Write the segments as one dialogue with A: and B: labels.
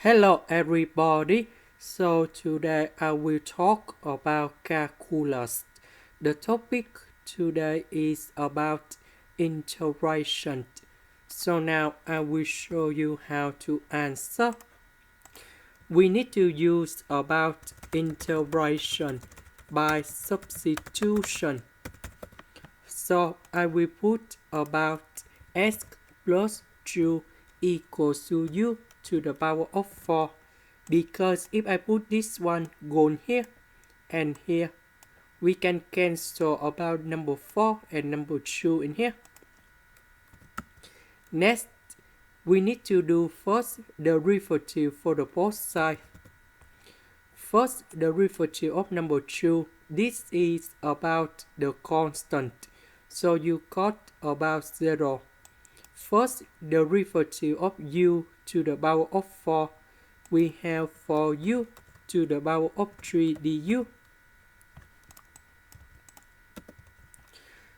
A: Hello everybody. So today I will talk about calculus. The topic today is about integration. So now I will show you how to answer. We need to use about integration by substitution. So I will put about x plus 2 equals to u to the power of 4, because if I put this one gone here and here, we can cancel about number 4 and number 2 in here. Next, we need to do first derivative for the both sides. First derivative of number 2, this is about the constant, so you got about 0. First derivative of u to the power of 4, we have 4u to the power of 3 du.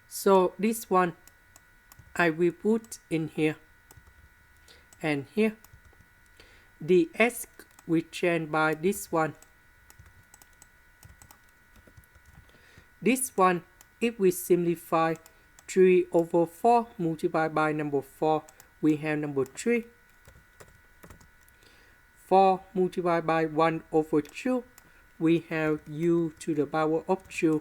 A: So this one I will put in here and here. The x we change by this one. This one, if we simplify 3 over 4 multiplied by number 4, we have number 3. 4 multiplied by 1 over 2, we have u to the power of 2.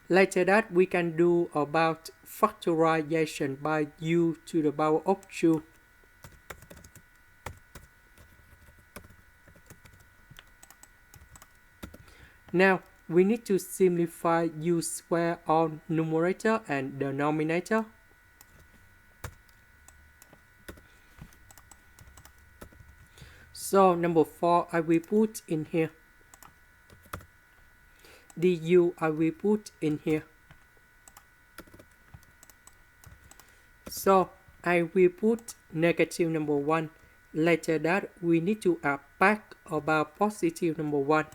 A: Later that we can do about factorization by u to the power of 2. Now we need to simplify u square on numerator and denominator. So number 4 I will put in here. Du I will put in here. So I will put negative number 1. Later that we need to add back about positive number 1.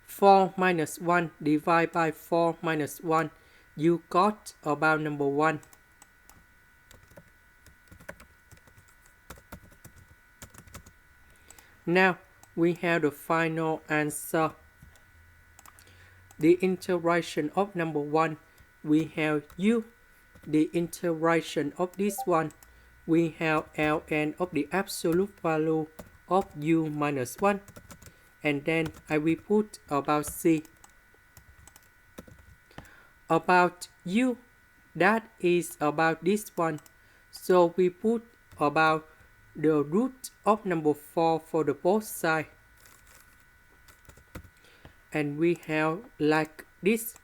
A: 4 minus 1 divided by 4 minus 1, you got about number 1. Now we have the final answer. The integration of number 1, we have u. The integration of this one, we have ln of the absolute value of u minus 1. And then I will put about c. About u, that is about this one. So we put about the root of number 4 for the both sides. And we have like this.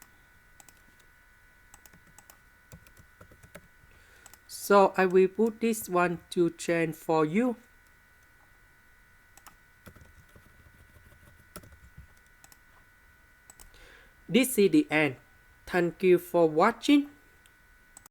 A: So I will put this one to change for u. This is the end. Thank you for watching.